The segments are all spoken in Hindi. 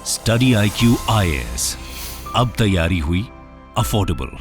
स्टडी IQ IAS, अब तैयारी हुई अफोर्डेबल।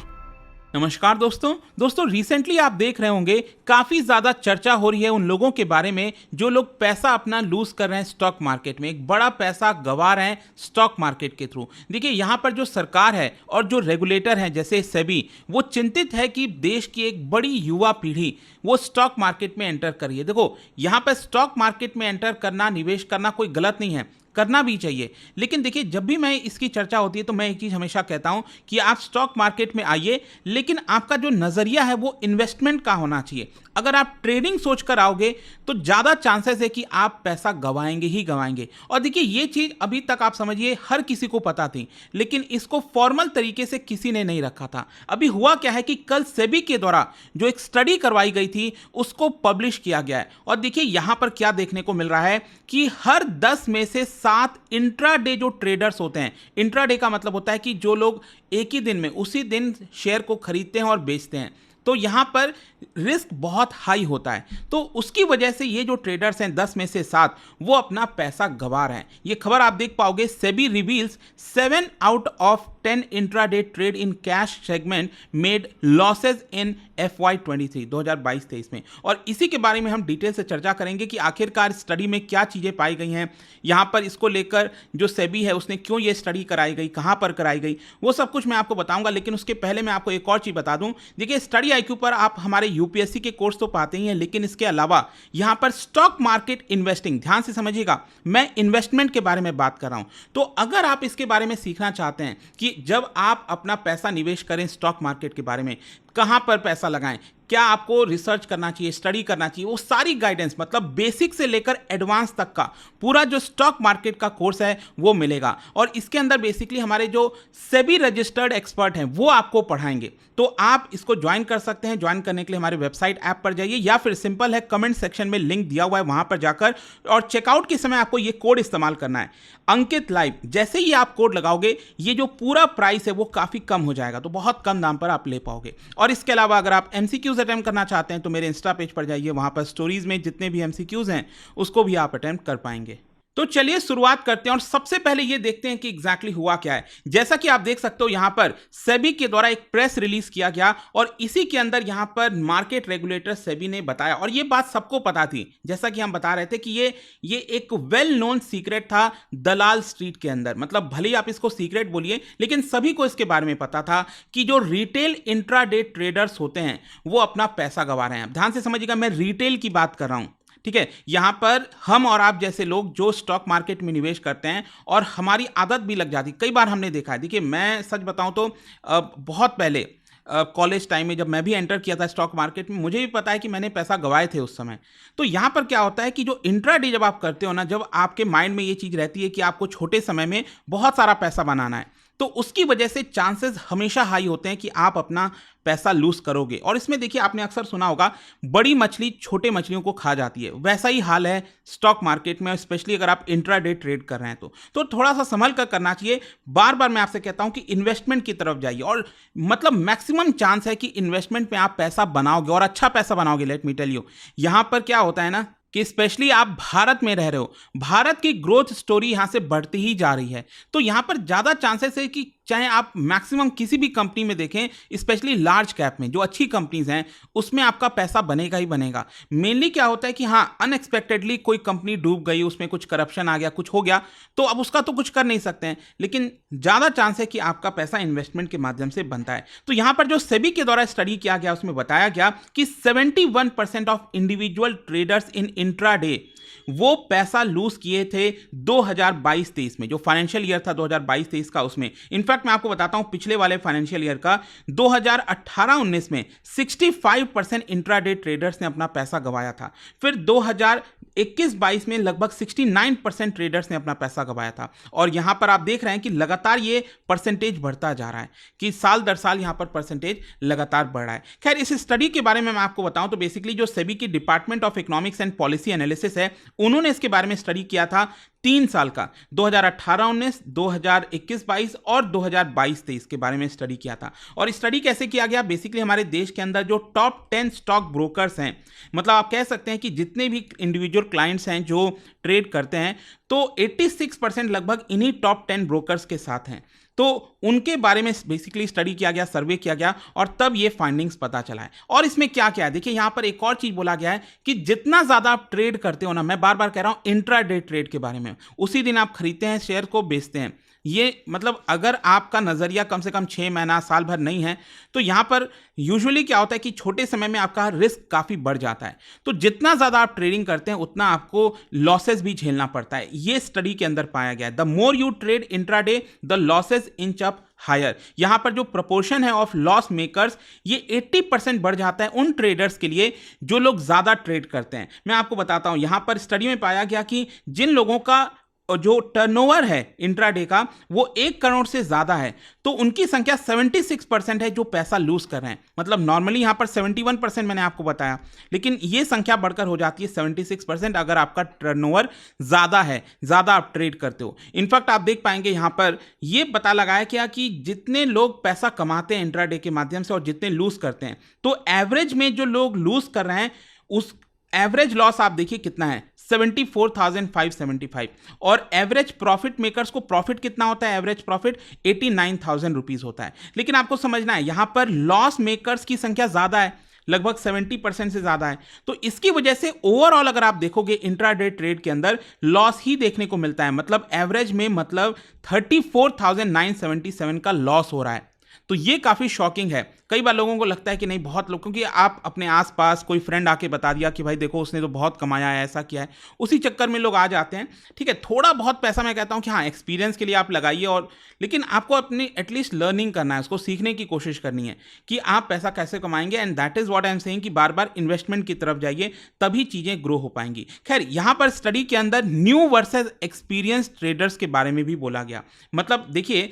नमस्कार दोस्तों रिसेंटली आप देख रहे होंगे काफी ज्यादा चर्चा हो रही है उन लोगों के बारे में जो लोग पैसा अपना लूज कर रहे हैं स्टॉक मार्केट में, एक बड़ा पैसा गंवा रहे हैं स्टॉक मार्केट के थ्रू। देखिए यहाँ पर जो सरकार है और जो रेगुलेटर हैं जैसे सेबी, वो चिंतित है कि देश की एक बड़ी युवा पीढ़ी वो स्टॉक मार्केट में एंटर कर रही है। देखो यहाँ पर स्टॉक मार्केट में एंटर करना, निवेश करना कोई गलत नहीं है, करना भी चाहिए। लेकिन देखिए जब भी मैं इसकी चर्चा होती है तो मैं एक चीज़ हमेशा कहता हूं कि आप स्टॉक मार्केट में आइए, लेकिन आपका जो नज़रिया है वो इन्वेस्टमेंट का होना चाहिए। अगर आप ट्रेडिंग सोचकर आओगे तो ज़्यादा चांसेस है कि आप पैसा गंवाएंगे ही गंवाएंगे। और देखिए ये चीज़ अभी तक आप समझिए हर किसी को पता थी, लेकिन इसको फॉर्मल तरीके से किसी ने नहीं रखा था। अभी हुआ क्या है कि कल सेबी के द्वारा जो एक स्टडी करवाई गई थी उसको पब्लिश किया गया है। और देखिए यहाँ पर क्या देखने को मिल रहा है कि हर 10 में से 7 इंट्राडे जो ट्रेडर्स होते हैं, इंट्राडे का मतलब होता है कि जो लोग एक ही दिन में उसी दिन शेयर को खरीदते हैं और बेचते हैं, तो यहाँ पर रिस्क बहुत हाई होता है। तो उसकी वजह से ये जो ट्रेडर्स हैं 10 में से 7 वो अपना पैसा गंवा रहे हैं। ये खबर आप देख पाओगे, SEBI reveals 7 out of 10 intraday trade in cash segment made losses in FY 23 2022-23 में। और इसी के बारे में हम डिटेल से चर्चा करेंगे कि आखिरकार स्टडी में क्या चीज़ें पाई गई हैं, यहाँ पर इसको लेकर जो सेबी है उसने क्यों ये स्टडी कराई गई, कहाँ पर कराई गई, वो सब कुछ मैं आपको बताऊंगा। लेकिन उसके पहले मैं आपको एक और चीज़ बता दूं। देखिए स्टडी IQ पर आप हमारे UPSC के कोर्स तो पाते ही हैं, लेकिन इसके अलावा यहाँ पर स्टॉक मार्केट इन्वेस्टिंग, ध्यान से समझिएगा, मैं इन्वेस्टमेंट के बारे में बात कर रहा हूँ। तो अगर आप इसके बारे में सीखना चाहते हैं कि जब आप अपना पैसा निवेश करें स्टॉक मार्केट के बारे में, कहां पर पैसा लगाएं, क्या आपको रिसर्च करना चाहिए, स्टडी करना चाहिए, वो सारी गाइडेंस मतलब बेसिक से लेकर एडवांस तक का पूरा जो स्टॉक मार्केट का कोर्स है वो मिलेगा। और इसके अंदर बेसिकली हमारे जो सेबी रजिस्टर्ड एक्सपर्ट हैं वो आपको पढ़ाएंगे। तो आप इसको ज्वाइन कर सकते हैं। ज्वाइन करने के लिए हमारे वेबसाइट ऐप पर जाइए, या फिर सिंपल है कमेंट सेक्शन में लिंक दिया हुआ है, वहां पर जाकर और चेकआउट के समय आपको ये कोड इस्तेमाल करना है, अंकित लाइव। जैसे ही आप कोड लगाओगे ये जो पूरा प्राइस है वो काफी कम हो जाएगा, तो बहुत कम दाम पर आप ले पाओगे। और इसके अलावा अगर आप MCQs अटेम्प्ट करना चाहते हैं तो मेरे इंस्टा पेज पर जाइए, वहां पर स्टोरीज में जितने भी MCQs हैं उसको भी आप अटेम्प्ट कर पाएंगे। तो चलिए शुरुआत करते हैं और सबसे पहले ये देखते हैं कि एग्जैक्टली हुआ क्या है। जैसा कि आप देख सकते हो यहाँ पर सेबी के द्वारा एक प्रेस रिलीज किया गया और इसी के अंदर यहाँ पर मार्केट रेगुलेटर सेबी ने बताया, और ये बात सबको पता थी, जैसा कि हम बता रहे थे कि ये एक वेल नोन सीक्रेट था दलाल स्ट्रीट के अंदर। मतलब भले ही आप इसको सीक्रेट बोलिए, लेकिन सभी को इसके बारे में पता था कि जो रिटेल इंट्राडे ट्रेडर्स होते हैं वो अपना पैसा गंवा रहे हैं। ध्यान से समझिएगा, मैं रिटेल की बात कर रहा हूं, ठीक है। यहां पर हम और आप जैसे लोग जो स्टॉक मार्केट में निवेश करते हैं और हमारी आदत भी लग जाती, कई बार हमने देखा है। देखिए मैं सच बताऊं तो बहुत पहले कॉलेज टाइम में जब मैं भी एंटर किया था स्टॉक मार्केट में, मुझे भी पता है कि मैंने पैसा गंवाए थे उस समय। तो यहाँ पर क्या होता है कि जो इंट्राडे जब आप करते हो ना, जब आपके माइंड में ये चीज़ रहती है कि आपको छोटे समय में बहुत सारा पैसा बनाना है, तो उसकी वजह से चांसेस हमेशा हाई होते हैं कि आप अपना पैसा लूज करोगे। और इसमें देखिए आपने अक्सर सुना होगा बड़ी मछली छोटे मछलियों को खा जाती है, वैसा ही हाल है स्टॉक मार्केट में, स्पेशली अगर आप इंट्राडे ट्रेड कर रहे हैं तो थोड़ा सा संभल कर करना चाहिए। बार बार मैं आपसे कहता हूं कि इन्वेस्टमेंट की तरफ जाइए, और मतलब मैक्सिमम चांस है कि इन्वेस्टमेंट में आप पैसा बनाओगे और अच्छा पैसा बनाओगे। लेट मी टेल यू, यहां पर क्या होता है ना कि स्पेशली आप भारत में रह रहे हो, भारत की ग्रोथ स्टोरी यहां से बढ़ती ही जा रही है, तो यहां पर ज्यादा चांसेस है कि चाहे आप मैक्सिमम किसी भी कंपनी में देखें, स्पेशली लार्ज कैप में जो अच्छी कंपनीज हैं उसमें आपका पैसा बनेगा ही बनेगा। मेनली क्या होता है कि हाँ अनएक्सपेक्टेडली कोई कंपनी डूब गई, उसमें कुछ करप्शन आ गया, कुछ हो गया, तो अब उसका तो कुछ कर नहीं सकते हैं, लेकिन ज़्यादा चांस है कि आपका पैसा इन्वेस्टमेंट के माध्यम से बनता है। तो यहाँ पर जो सेबी के द्वारा स्टडी किया गया उसमें बताया गया कि 71% of individual traders in intraday वो पैसा लूज किए थे 2022-23 में, जो फाइनेंशियल ईयर था 2022-23 का, उसमें इनफैक्ट मैं आपको बताता हूं पिछले वाले फाइनेंशियल ईयर का 2018-19 में 65% इंट्राडे ट्रेडर्स ने अपना पैसा गंवाया था। फिर 2021-22 में लगभग 69% ट्रेडर्स ने अपना पैसा गंवाया था। और यहां पर आप देख रहे हैं कि लगातार ये परसेंटेज बढ़ता जा रहा है, कि साल दर साल यहां पर परसेंटेज लगातार बढ़ रहा है। खैर इस स्टडी के बारे में मैं आपको बताऊं तो बेसिकली जो सेबी की department of economics and policy analysis है, उन्होंने इसके बारे में स्टडी किया था 3 साल का 2018-19, 2021-22 और 2022-23 के बारे में स्टडी किया था। और स्टडी कैसे किया गया? बेसिकली हमारे देश के अंदर जो टॉप 10 स्टॉक ब्रोकर्स हैं, मतलब आप कह सकते हैं कि जितने भी इंडिविजुअल क्लाइंट्स हैं जो ट्रेड करते हैं, तो 86% लगभग इन्हीं टॉप 10 ब्रोकर्स के साथ हैं। तो उनके बारे में बेसिकली स्टडी किया गया, सर्वे किया गया और तब ये फाइंडिंग्स पता चला है। और इसमें क्या क्या है, देखिए यहां पर एक और चीज बोला गया है कि जितना ज्यादा आप ट्रेड करते हो ना, मैं बार बार कह रहा हूं इंट्राडे ट्रेड के बारे में, उसी दिन आप खरीदते हैं शेयर को, बेचते हैं, ये मतलब अगर आपका नजरिया कम से कम 6 महीना साल भर नहीं है, तो यहां पर यूजुअली क्या होता है कि छोटे समय में आपका रिस्क काफी बढ़ जाता है। तो जितना ज्यादा आप ट्रेडिंग करते हैं उतना आपको लॉसेस भी झेलना पड़ता है, ये स्टडी के अंदर पाया गया है। The more you trade intraday the losses inch up higher. यहां पर जो प्रोपोर्शन है ऑफ लॉस मेकर्स, ये 80% बढ़ जाता है उन ट्रेडर्स के लिए जो लोग ज्यादा ट्रेड करते हैं। मैं आपको बताता हूं, यहां पर स्टडी में पाया गया कि जिन लोगों का जो टर्नओवर है इंट्राडे का वो 1 करोड़ से ज्यादा है, तो उनकी संख्या 76% है जो पैसा लूज कर रहे हैं। मतलब नॉर्मली यहां पर 71% मैंने आपको बताया, लेकिन ये संख्या बढ़कर हो जाती है 76% अगर आपका टर्नओवर ज्यादा है, ज्यादा आप ट्रेड करते हो। इनफैक्ट आप देख पाएंगे यहां पर ये पता लगाया गया कि जितने लोग पैसा कमाते हैं इंट्राडे के माध्यम से और जितने लूज करते हैं, तो एवरेज में जो लोग लूज कर रहे हैं उस एवरेज लॉस आप देखिए कितना है, 74,575। और एवरेज प्रॉफिट मेकर्स को प्रॉफिट कितना होता है? एवरेज प्रॉफिट 89,000 रुपीज होता है। लेकिन आपको समझना है यहां पर लॉस मेकर्स की संख्या ज्यादा है, लगभग 70% से ज्यादा है। तो इसकी वजह से ओवरऑल अगर आप देखोगे इंट्राडे ट्रेड के अंदर लॉस ही देखने को मिलता है, मतलब एवरेज में मतलब 34,977 का लॉस हो रहा है। तो ये काफी शॉकिंग है। कई बार लोगों को लगता है कि नहीं, बहुत लोग, क्योंकि आप अपने आसपास कोई फ्रेंड आके बता दिया कि भाई देखो उसने तो बहुत कमाया है, ऐसा किया है, उसी चक्कर में लोग आ जाते हैं। ठीक है, थोड़ा बहुत पैसा मैं कहता हूं कि हाँ एक्सपीरियंस के लिए आप लगाइए, और लेकिन आपको अपनी एटलीस्ट लर्निंग करना है, उसको सीखने की कोशिश करनी है कि आप पैसा कैसे कमाएंगे। And that is what I am saying कि बार बार इन्वेस्टमेंट की तरफ जाइए, तभी चीजें ग्रो हो पाएंगी। खैर, यहां पर स्टडी के अंदर न्यू वर्सेस एक्सपीरियंस ट्रेडर्स के बारे में भी बोला गया। मतलब देखिए,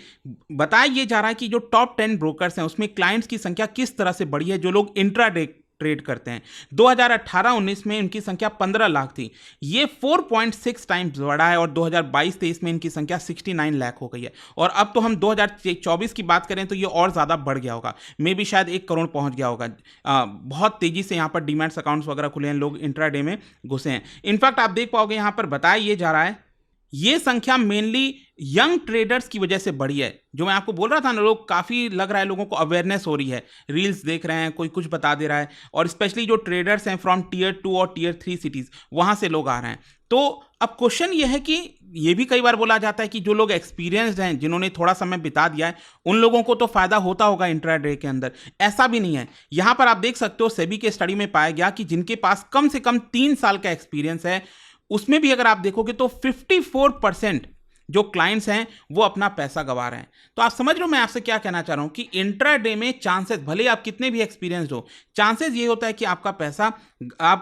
बताया ये जा रहा है कि जो टॉप 10 ब्रोकर्स हैं उसमें क्लाइंट्स की संख्या किस तरह से बढ़ी है जो लोग इंट्राडे ट्रेड करते हैं। 2018-19 में इनकी संख्या 15 लाख थी, ये 4.6 टाइम्स बढ़ा है, और 2022-23 में इनकी संख्या 69 लाख हो गई है। और अब तो हम 2024 की बात करें तो ये और ज्यादा बढ़ गया होगा, मे भी शायद 1 करोड़ पहुंच गया होगा। बहुत तेजी से यहां पर डीमैट्स अकाउंट्स वगैरह खुले हैं, लोग इंट्राडे में घुसे हैं। इनफैक्ट आप देख पाओगे यहां पर बताया ये जा रहा है, ये संख्या मेनली यंग ट्रेडर्स की वजह से बढ़ी है। जो मैं आपको बोल रहा था ना, लोग काफी लग रहा है लोगों को अवेयरनेस हो रही है, रील्स देख रहे हैं, कोई कुछ बता दे रहा है, और स्पेशली जो ट्रेडर्स हैं फ्रॉम टियर 2 और टियर 3 सिटीज, वहां से लोग आ रहे हैं। तो अब क्वेश्चन ये है कि ये भी कई बार बोला जाता है कि जो लोग एक्सपीरियंस्ड हैं, जिन्होंने थोड़ा समय बिता दिया है, उन लोगों को तो फायदा होता होगा इंट्राडे के अंदर। ऐसा भी नहीं है। यहां पर आप देख सकते हो सेबी के स्टडी में पाया गया कि जिनके पास कम से कम 3 साल का एक्सपीरियंस है, उसमें भी अगर आप देखोगे तो 54% जो क्लाइंट्स हैं वो अपना पैसा गवा रहे हैं। तो आप समझ रहे हो मैं आपसे क्या कहना चाह रहा हूं कि इंट्राडे में चांसेस, भले आप कितने भी एक्सपीरियंस्ड हो, चांसेस ये होता है कि आप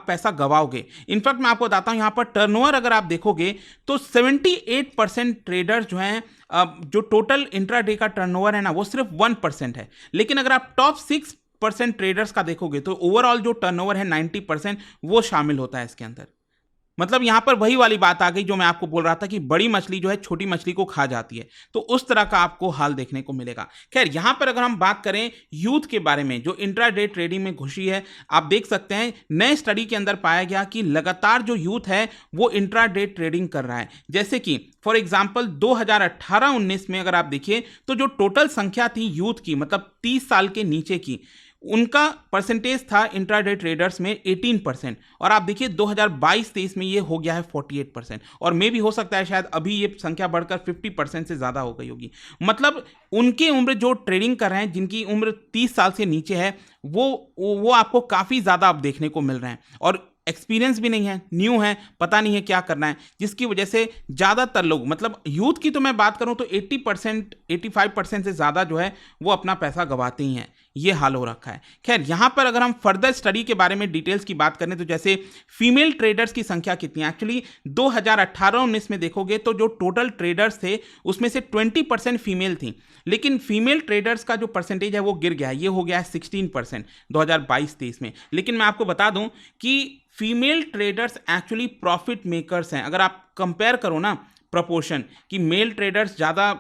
पैसा गवाओगे। इनफैक्ट मैं आपको बताता हूं, यहां पर टर्नओवर अगर आप देखोगे तो 78% ट्रेडर्स जो हैं, जो टोटल इंट्राडे का टर्नओवर है ना, वो सिर्फ 1% है। लेकिन अगर आप टॉप 6% ट्रेडर्स का देखोगे तो ओवरऑल जो टर्नओवर है 90% वो शामिल होता है इसके अंदर। मतलब यहां पर वही वाली बात आ गई जो मैं आपको बोल रहा था कि बड़ी मछली जो है छोटी मछली को खा जाती है, तो उस तरह का आपको हाल देखने को मिलेगा। खैर, यहां पर अगर हम बात करें यूथ के बारे में जो इंट्राडे ट्रेडिंग में घुसी है, आप देख सकते हैं नए स्टडी के अंदर पाया गया कि लगातार जो यूथ है वो इंट्राडे ट्रेडिंग कर रहा है। जैसे कि फॉर एग्जाम्पल 2018-19 में अगर आप देखिए तो जो टोटल संख्या थी यूथ की, मतलब 30 साल के नीचे की, उनका परसेंटेज था इंट्राडे ट्रेडर्स में 18%, और आप देखिए 2022-23 में ये हो गया है 48%, और मे भी हो सकता है शायद अभी ये संख्या बढ़कर 50% से ज़्यादा हो गई होगी। मतलब उनकी उम्र जो ट्रेडिंग कर रहे हैं, जिनकी उम्र 30 साल से नीचे है, वो आपको काफ़ी ज़्यादा अब देखने को मिल रहे हैं, और एक्सपीरियंस भी नहीं है, न्यू है, पता नहीं है क्या करना है, जिसकी वजह से ज़्यादातर लोग, मतलब यूथ की तो मैं बात करूं तो 80%, 85% से ज़्यादा जो है वो अपना पैसा गवाते ही हैं। ये हाल हो रखा है। खैर, यहां पर अगर हम फर्दर स्टडी के बारे में डिटेल्स की बात करें तो जैसे फीमेल ट्रेडर्स की संख्या कितनी है, एक्चुअली 2018-19 में देखोगे तो जो टोटल ट्रेडर्स थे उसमें से 20% फीमेल थी, लेकिन फीमेल ट्रेडर्स का जो परसेंटेज है वो गिर गया है, ये हो गया है 16% 2022-23 में। लेकिन मैं आपको बता दूं कि female traders actually profit makers हैं। अगर आप कंपेयर करो ना प्रपोर्शन कि मेल ट्रेडर्स ज़्यादा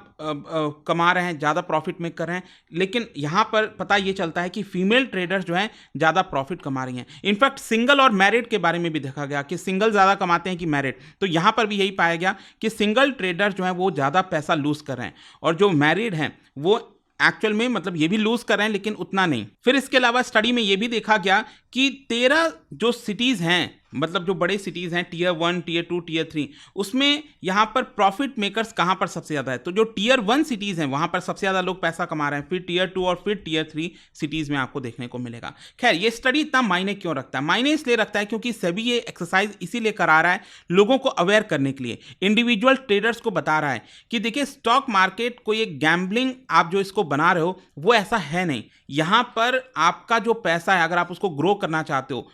कमा रहे हैं, ज़्यादा प्रॉफिट मेक कर रहे हैं, लेकिन यहाँ पर पता ये चलता है कि फीमेल ट्रेडर्स जो हैं ज़्यादा प्रॉफिट कमा रही हैं। इनफैक्ट सिंगल और मैरिड के बारे में भी देखा गया कि सिंगल ज़्यादा कमाते हैं कि मैरिड, तो यहाँ पर भी यही पाया गया कि सिंगल ट्रेडर्स जो हैं वो ज़्यादा पैसा लूज़ कर रहे हैं और जो मैरिड हैं वो एक्चुअल में मतलब ये भी लूज कर रहे हैं लेकिन उतना नहीं। फिर इसके अलावा स्टडी में ये भी देखा गया कि 13 जो सिटीज़ हैं, मतलब जो बड़े सिटीज़ हैं टियर 1, टियर 2, टियर 3, उसमें यहाँ पर प्रॉफिट मेकर्स कहाँ पर सबसे ज़्यादा है, तो जो टियर 1 सिटीज़ हैं वहाँ पर सबसे ज़्यादा लोग पैसा कमा रहे हैं, फिर टियर 2 और फिर टियर 3 सिटीज़ में आपको देखने को मिलेगा। खैर ये स्टडी इतना मायने क्यों रखता है? मायने इसलिए रखता है क्योंकि सभी ये एक्सरसाइज इसीलिए करा रहा है लोगों को अवेयर करने के लिए, इंडिविजुअल ट्रेडर्स को बता रहा है कि देखिए स्टॉक मार्केट कोई एक गैम्बलिंग आप जो इसको बना रहे हो वो ऐसा है नहीं। यहाँ पर आपका जो पैसा है अगर आप उसको ग्रो करना चाहते हो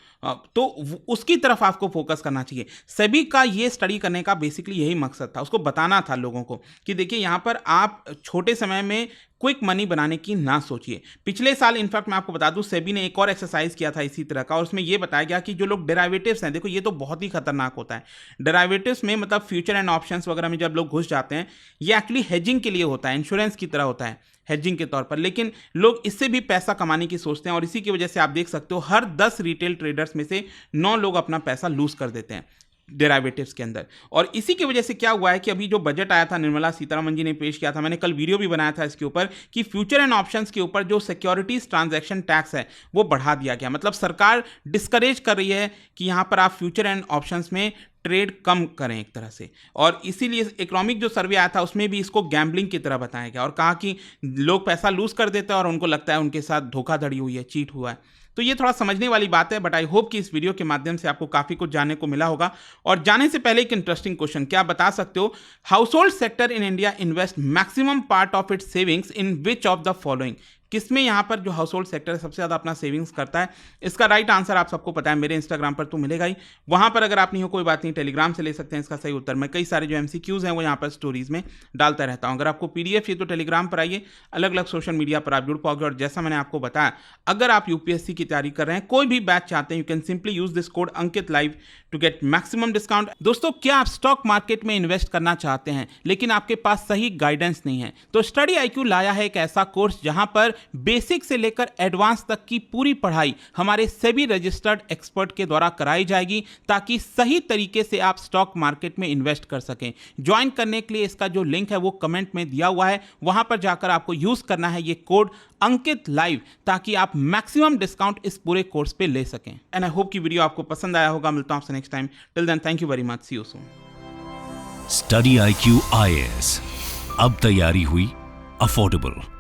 तो उसकी तरफ आपको फोकस करना चाहिए। सभी का ये स्टडी करने का बेसिकली यही मकसद था, उसको बताना था लोगों को कि देखिए यहाँ पर आप छोटे समय में क्विक मनी बनाने की ना सोचिए। पिछले साल इनफैक्ट मैं आपको बता दूं सेबी ने एक और एक्सरसाइज किया था इसी तरह का और उसमें ये बताया गया कि जो लोग डेरिवेटिव्स हैं, देखो ये तो बहुत ही खतरनाक होता है। डेरिवेटिव्स में मतलब फ्यूचर एंड ऑप्शंस वगैरह में जब लोग घुस जाते हैं ये एक्चुअली हेजिंग के लिए होता है, इंश्योरेंस की तरह होता है हेजिंग के तौर पर, लेकिन लोग इससे भी पैसा कमाने की सोचते हैं और इसी की वजह से आप देख सकते हो हर 10 रिटेल ट्रेडर्स में से 9 लोग अपना पैसा लूज कर देते हैं डेरिवेटिव्स के अंदर। और इसी की वजह से क्या हुआ है कि अभी जो बजट आया था निर्मला सीतारमण जी ने पेश किया था, मैंने कल वीडियो भी बनाया था इसके ऊपर कि फ्यूचर एंड ऑप्शंस के ऊपर जो सिक्योरिटीज ट्रांजैक्शन टैक्स है वो बढ़ा दिया गया। मतलब सरकार डिस्करेज कर रही है कि यहाँ पर आप फ्यूचर एंड ऑप्शंस में ट्रेड कम करें एक तरह से, और इसीलिए इकोनॉमिक जो सर्वे आया था उसमें भी इसको गैम्बलिंग की तरह बताया गया और कहा कि लोग पैसा लूज कर देते हैं और उनको लगता है उनके साथ धोखाधड़ी हुई है, चीट हुआ है। तो ये थोड़ा समझने वाली बात है, बट आई होप कि इस वीडियो के माध्यम से आपको काफ़ी कुछ जानने को मिला होगा। और जाने से पहले एक इंटरेस्टिंग क्वेश्चन, क्या आप बता सकते हो house hold sector in India invest maximum part of its savings in which of the following? किसमें यहाँ पर जो हाउस होल्ड सेक्टर सबसे ज़्यादा अपना सेविंग्स करता है? इसका राइट आंसर आप सबको पता है, मेरे इंस्टाग्राम पर तो मिलेगा ही, वहाँ पर अगर आप नहीं हो कोई बात नहीं, टेलीग्राम से ले सकते हैं इसका सही उत्तर। मैं कई सारे जो MCQs हैं वो यहाँ पर स्टोरीज में डालता रहता हूँ। अगर आपको PDF चाहिए तो टेलीग्राम पर आइए, अलग अलग सोशल मीडिया पर आप जुड़ पाओगे। और जैसा मैंने आपको बताया, अगर आप UPSC की तैयारी कर रहे हैं, कोई भी बैच चाहते हैं, you can simply use this code Ankit live to get maximum discount. दोस्तों क्या आप स्टॉक मार्केट में इन्वेस्ट करना चाहते हैं लेकिन आपके पास सही गाइडेंस नहीं है? तो स्टडी IQ लाया है एक ऐसा कोर्स जहां पर बेसिक से लेकर एडवांस तक की पूरी पढ़ाई हमारे सभी रजिस्टर्ड एक्सपर्ट के द्वारा कराई जाएगी ताकि सही तरीके से आप स्टॉक मार्केट में इन्वेस्ट कर सकें। ज्वाइन करने के लिए इसका जो लिंक है वो कमेंट में दिया हुआ है, वहां पर जाकर आपको यूज करना है ये कोड अंकित लाइव ताकि आप मैक्सिमम डिस्काउंट इस पूरे कोर्स पे ले सकें। एंड आई होप कि वीडियो आपको पसंद आया होगा। मिलता हूं आपसे next time. Till then thank you very much, see you soon. Study IQ IAS, अब तैयारी हुई अफोर्डेबल।